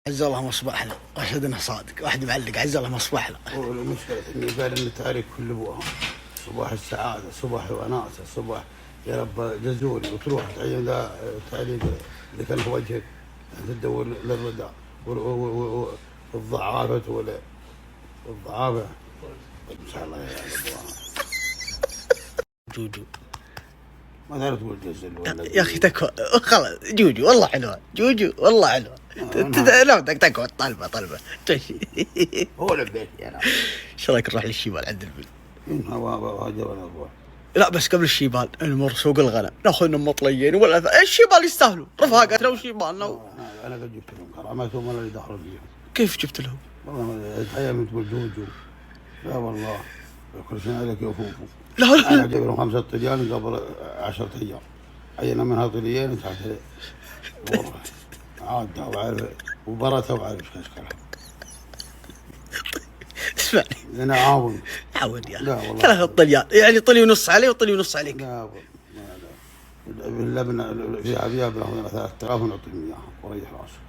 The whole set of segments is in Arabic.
عز الله مصباحنا واشهد انه صادق. واحد معلق عز الله مصباحنا. والمشكلة اني قال ان التاريخ كل ابوها صباح السعادة، صباح الوناسة، صباح يا رب جزولي وتروح تعين ذا تعليق اللي كان في وجهك تدور للردى والضعافة والضعافة ان شاء الله يا ابوها. جوجو ما تعرف تقول جزل يا اخي تكفى خلاص. جوجو والله حلوه، جوجو والله حلوه. لا تكفى طلبه هو لبيت يعني. ايش رايك نروح للشيبان عند البيت؟ هاجرنا ابوها. لا بس قبل الشيبان نمر سوق الغنم ناخذ لنا مطليين ولا الشيبان يستاهلوا رفاقتنا وشيباننا انا قد جبت لهم كرامتهم ولا اللي دخلوا فيهم. كيف جبت لهم؟ والله الحياه من تقول جوجو. لا والله كل شيء عليك يفوفوا. لا انا جايب لهم 5 طليان قبل 10 ايام. عينا منها طليين تحت عادة وعارف وبرتها وعارف ايش اشكالها. اسمعني انا عاون يا لا والله 3 طليان يعني طلي ونص علي وطلي ونص عليك. لا اللبنه فيها بيها بناخذ 3000 ونعطيهم اياها وريح راسه.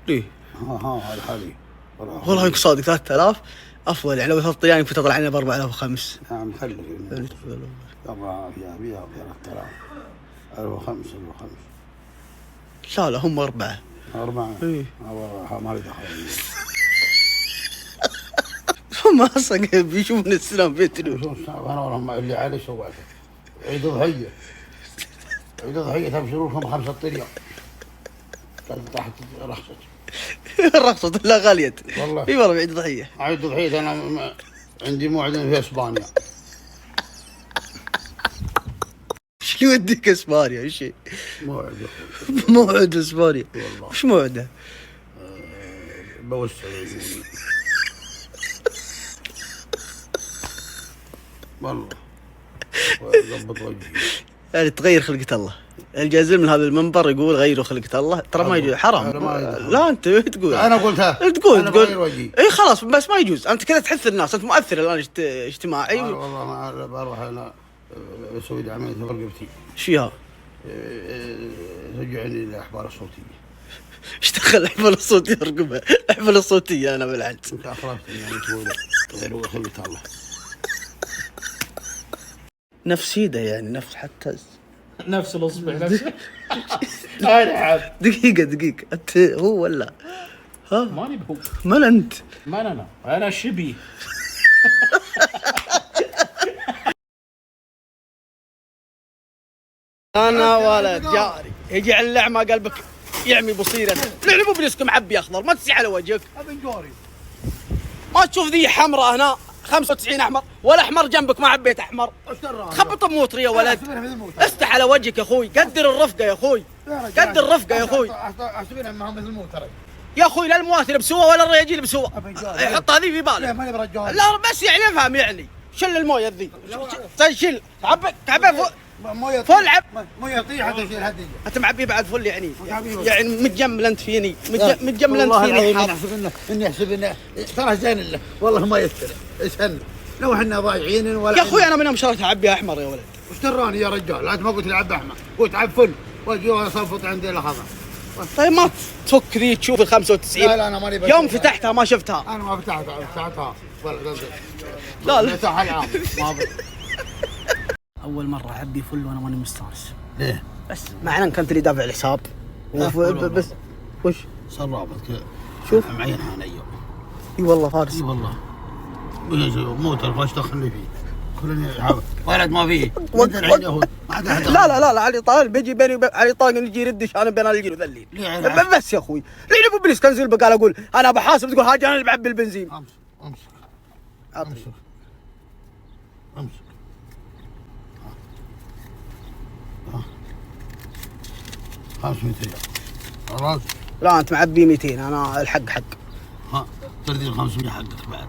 ليه؟ هذا حالي والله انك صادق 3000 افضل. يعني لو 3 طليان كنت اطلع لنا ب 4000 و5. نعم خلي طبعا فيها 3000 1005 لا هم 4. 4 ايه ما لي دخل. هم اصلا بيشوفون السلام بيتنا. انا والله اللي علي سويته عيد ضحيه. عيد ضحيه تبشرون لكم 5 طليان. كانت تحت رخصتي. الرخصة لا غالية والله. اي والله عيد ضحية. عيد ضحية انا عندي موعد في اسبانيا. ايش اللي يوديك اسبانيا؟ ايش موعد موعد اسبانيا؟ والله. وش موعده؟ بوسع والله ضبط وجهي. يعني تغير خلقة الله. الجازل من هذا المنبر يقول غيروا خلقة الله. ترى ما يجوز حرام. لا انت تقول انا قلتها تقول اي خلاص بس ما يجوز. انت كذا تحث الناس. انت مؤثر الان اجتماعي. والله ما بروح انا اسوي لي عمليه رقبتي. ايش فيها؟ رجعني الاحبال الصوتيه. ايش دخل الاحبال الصوتيه رقبها؟ الاحبال الصوتيه انا بالعد. انت اخرجتني يعني تقول غيروا خلقة الله. نفس ايده يعني نفس حتى نفس الاصبع نفسه. انا دقيقة انت هو ولا؟ ها؟ ماني بهو. من انت؟ من انا شبيه. انا ولد جاري يجي على اللعمة قلبك يعمي بصيرته. لعلموا بلسك معبي اخضر ما تسي على وجهك. ابن جوري ما تشوف ذي حمراء هنا 95 احمر ولا احمر جنبك ما عبيت احمر. خبط بموتر يا ولد. استح على وجهك يا اخوي. قدر الرفقه يا اخوي. قدر الرفقه يا اخوي. احسبينها معهم مثل الموتر يا اخوي لا المواثر بسوى ولا الرجال بسوى. حط هذه في بالك. ماني برجال. لا بس يعني افهم يعني شل المويه ذي. شل تعبى فل عب مويه يطيح حتى يشيل هديه. انت معبي بعد فل يعني متجمل انت فيني متجمل انت فيني. اني احسب انه ترى زين له والله ما يستر اسهل لو احنا ضايعين ولا. يا اخوي انا من يوم شريت اعبيها احمر يا ولد. وش دراني يا رجال؟ لا انت ما قلت لي عب احمر قلت عب فل واجي اصفط عندي لحظه. طيب ما تفك ذي تشوف ال 95. لا انا ماني يوم فتحتها ما شفتها. انا ما فتحتها لا العام ما اول مره اعبي فل وانا ماني مستانس. ليه؟ بس مع ان كنت لي دافع الحساب بس وش صار رابط كذا. شوف معينها انا اليوم. اي والله فارس. اي والله موتر فاش دخلني فيه كلني ولد ما فيه. لا علي طالب بيجي بيني علي طالب يجي يردش انا بين الجيل وذليل. بس يا اخوي لين ابو بليس كنزل بقال اقول انا بحاسب تقول هاجي انا اللي بعبي البنزين. امسك 500 ريال خلاص. لا انت معبي 200 انا الحق ها تردي 500 حقك بعد.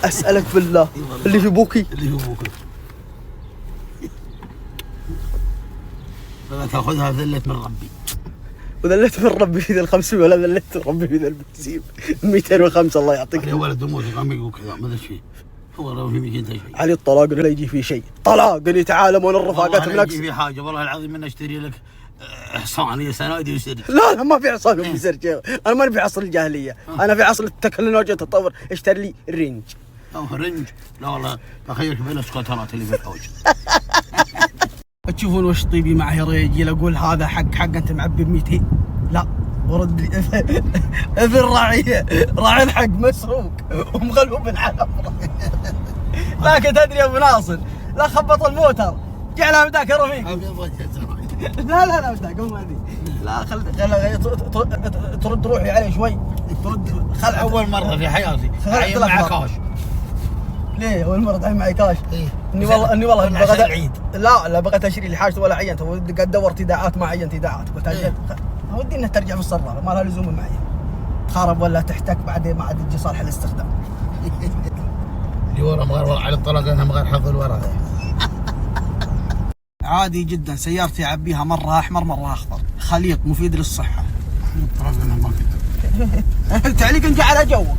اسالك بالله اللي في بوكي لا تاخذها ذلت من ربي. وذلت من ربي في ذا ال 500 ولا ذلت من ربي في ذا البنزين 205 الله يعطيك. يا ولد موت عم يقول كذا ما ادري ايش فيه. هو لو في 200 شيء علي الطلاق لا يجي فيه شيء. طلاق اللي تعالى من الرفاقات بالعكس. يجي في حاجه والله العظيم من اشتري لك حصان يسند يسر. لا ما في حصان يسر. انا ماني في عصر الجاهليه، انا في عصر التكنولوجيا والتطور. اشتري لي الرنج. رنج؟ لا والله بخيرك بين السكوترات اللي في الحوش. تشوفون وش طيبي معي يا رجال؟ اقول هذا حق انت معبي ب 200. لا ورد لي ابن راعي الحق مسروق ومغلوب على لكن تدري يا ابو ناصر، لا خبط الموتر جعلها مداك يا رفيق. لا مداك قوم هذه. لا خل ترد روحي عليه شوي. ترد خل اول مره في حياتي عين معك كاش. ليه اول مره تعين معي كاش؟ إيه؟ اني والله بغيت العيد. لا بغيت اشتري لي حاجه ولا عينت، قد دورت ايداعات ما عينت ايداعات. قلت اجل ودي انها ترجع في الصراله ما لها لزوم معي، تخرب ولا تحتك بعدين ما عاد تجي صالحه للاستخدام. اللي ورا مغير على الطلاق انا مغير حظ الورا. عادي جدا سيارتي اعبيها مره احمر مره اخضر، خليط مفيد للصحه. الطلاق انا ما كنت. التعليق نجي على جوك.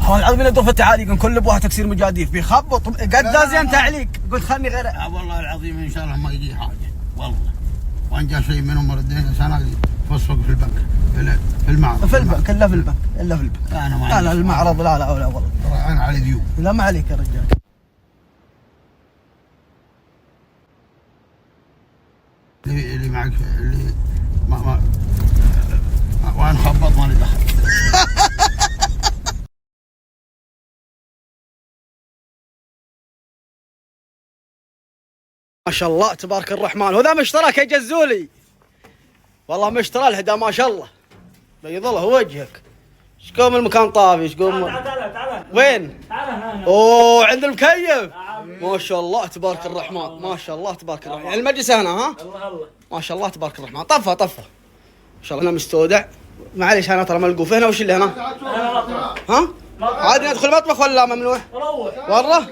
والله العظيم اني ضرفت تعاليق كل ابوها تكسير مجاديف بيخبط قد زين تعليق. قلت خلني غير. والله العظيم ان شاء الله ما يجي حاجه والله. وان جاء شيء منهم ردين سنه فصفق في البنك في المعرض. في البنك الا في البنك الا في البنك. لا المعرض لا والله. انا علي ديون. لا ما عليك يا رجال. اللي معك اللي ما وانا خبط مالي دخل. ما شاء الله تبارك الرحمن. وذا مشترك يا جزولي، والله مشترى الهدا ما شاء الله بيض الله وجهك. ايش قوم المكان طافي؟ ايش قوم؟ تعال وين؟ تعال هنا. اوه عند المكيف. ما شاء الله تبارك الرحمن، ما شاء الله تبارك الرحمن. يعني المجلس هنا ها؟ الله ما شاء الله تبارك الرحمن. طفه ما شاء الله هنا مستودع. معليش انا ترى ملقوف هنا. وش اللي هنا؟ ها؟ عادي ندخل المطبخ ولا ممنوع؟ روح والله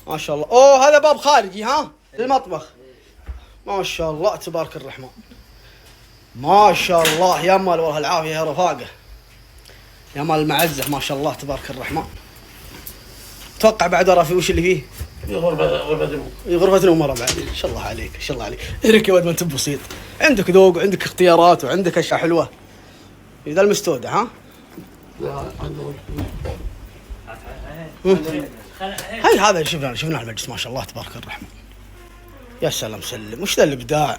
ما شاء الله. اوه هذا باب خارجي ها؟ للمطبخ. ما شاء الله تبارك الرحمن، ما شاء الله. يا مال والله العافيه يا رفاقه، يا مال المعزه. ما شاء الله تبارك الرحمن. توقع بعد ورا في وش اللي فيه؟ غرفة نوم ورا بعد. ان شاء الله عليك ان شاء الله عليك. هيك يا ولد ما انت بسيط، عندك ذوق وعندك اختيارات وعندك اشياء حلوه. ذا المستودع ها؟ هاي هذا شفنا المجلس ما شاء الله تبارك الرحمن. يا سلام سلم. وش ذا الابداع؟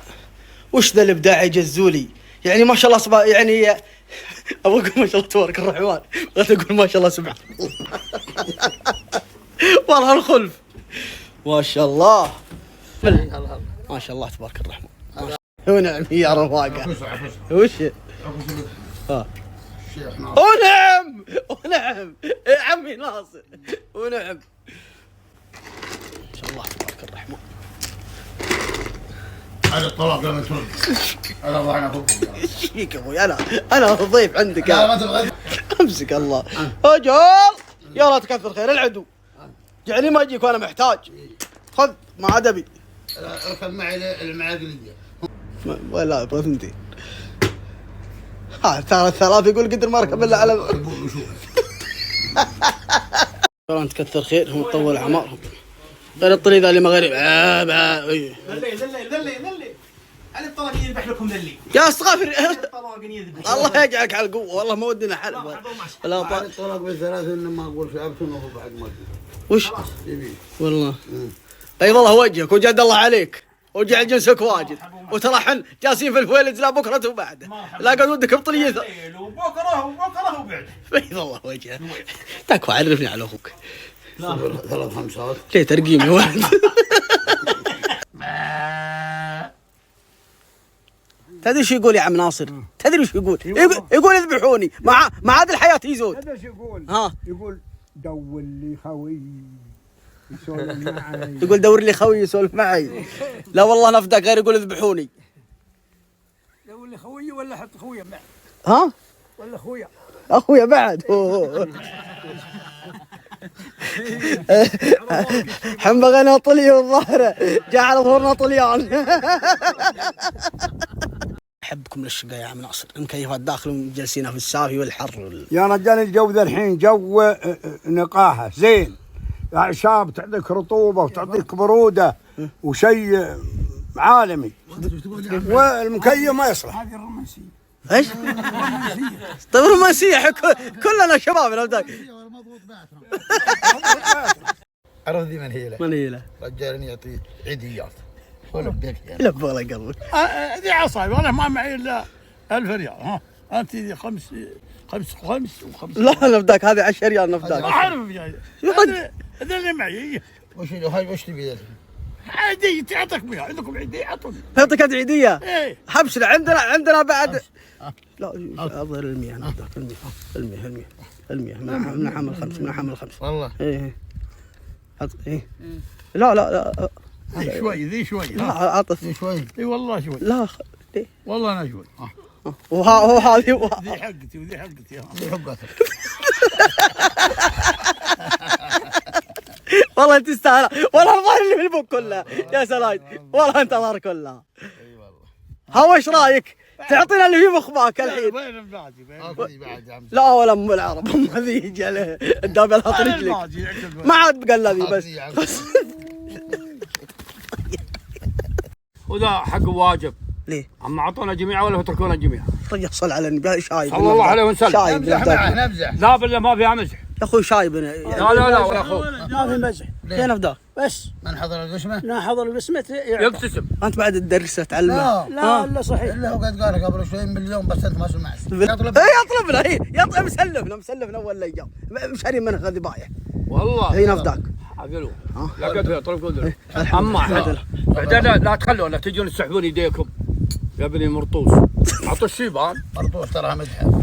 وش ذا الابداع يا جزولي؟ يعني ما شاء الله يعني ابغى اقول ما شاء الله تبارك الرحمن، بغيت اقول ما شاء الله سبحان الله. والله الخلف ما شاء الله. ما شاء الله تبارك الرحمن. ونعم يا رفاقه. وش؟ ونعم يا عمي ناصر. ونعم ما شاء الله تبارك الرحمن. هذا الطلاق لما ترد انا ضاعنا فوق. ايش فيك يا ابوي؟ انا ضيف عندك. لا ما تبغى. امسك الله. اجل يا لا تكثر خير العدو. يعني ما اجيك وانا محتاج. خذ مع ادبي. اركب معي المعقليه. ولا ابغى ثنتين. ترى الثلاث يقول قدر ما اركب الا على ترى انت كثر خيرهم وطول اعمارهم. غير الطريق ذا اللي مغرب. ذلي على الطلاق يذبح لكم ذلي يا استغفر. الله يجعلك على القوه. والله ما ودنا حلب ولا على الطلاق بالثلاث انما اقول في ابتن وهو بعد ما وش والله بيض الله وجهك وجد الله عليك وجعل جنسك واجد. وترى حن جالسين في الفويلد لا بكره وبعده لا قد ودك بطليثه وبكره وبعده. بيض الله وجهك. تكفى عرفني على اخوك. 3 5 ليه ترقيم يا ولد؟ تدري شو يقول يا عم ناصر؟ تدري شو يقول؟ يقول اذبحوني مع هذه الحياه يزود. هذا شو يقول؟ ها يقول دور لي خوي يسولف معي. يقول دور لي خوي يسولف معي. لا والله نفدك غير يقول اذبحوني. دور لي خوي ولا حط خويا معي. ها؟ ولا خويا. اخويا بعد. حنبغى ناطلي والظاهره جاء على ظهورنا طليان. احبكم للشقه يا عم ناصر. مكيفات داخل وجالسين في السافي والحر يا رجال الجو ذا الحين جو نقاهه زين. اعشاب تعطيك رطوبه وتعطيك بروده وشيء عالمي والمكيف ما يصلح. هذه الرومانسيه. ايش؟ طيب رومانسيه كلنا شباب الابداك. عرفت ذي من هي له؟ من هي له؟ رجال يعطي عيديات ولا بدك يعني. لا والله قلبك. ذي عصاي وانا ما معي الا 1000 ريال. ها انت ذي خمس وخمس. لا نفداك هذه 10 ريال نفداك. اعرف يا هذا اللي معي. وش تبي؟ عادي تعطيك بها، عندكم عيدية اعطوني. تعطيك هذه عيديه؟ ايه حبشنا عندنا بعد. لا اظهر المياه نفداك المياه من حمل خمس والله. ايه حط ايه. لا ذي شوي لا عطف ذي شوي. اي والله شوي. لا ليه؟ والله انا شوي. وهذه ذي حقتي وذي حقتي. ذي حقتك. والله انت تستاهل. والله الظاهر اللي في البوك كلها يا سلايد. والله انت ظاهر كلها. اي والله. ها وش رايك؟ تعطينا اللي في مخباك الحين. وين بعدي؟ بعد يا عم. لا ولا ام العرب ام ذي يجي عليه الدابه الحط رجلك. ما عاد بقلبي بس. وذا حق واجب. ليه؟ اما اعطونا جميعا ولا تركونا جميعا؟ رجع صل على النبي شايب. صلى الله عليه وسلم. شايب نمزح. لا بالله ما فيها مزح. يا اخوي شايب لا ولا اخوك. ما في مزح. فين افداك؟ بس من حضر القسمه؟ لا حضر القسمة يبتسم. انت بعد تدرسه تعلمه. لا صحيح. الا هو قد قال قبل شوي مليون بس انت ما سمعت. يطلبنا مسلفنا اول الايام مشاري منه ذبايح. والله هي نفداك. حقلوا لا قدر طلب قدر. اما بعدين لا تخلوا لا تجون تسحبون يديكم يا ابني مرطوس. اعطوا الشيبان. مرطوس ترى مدحه.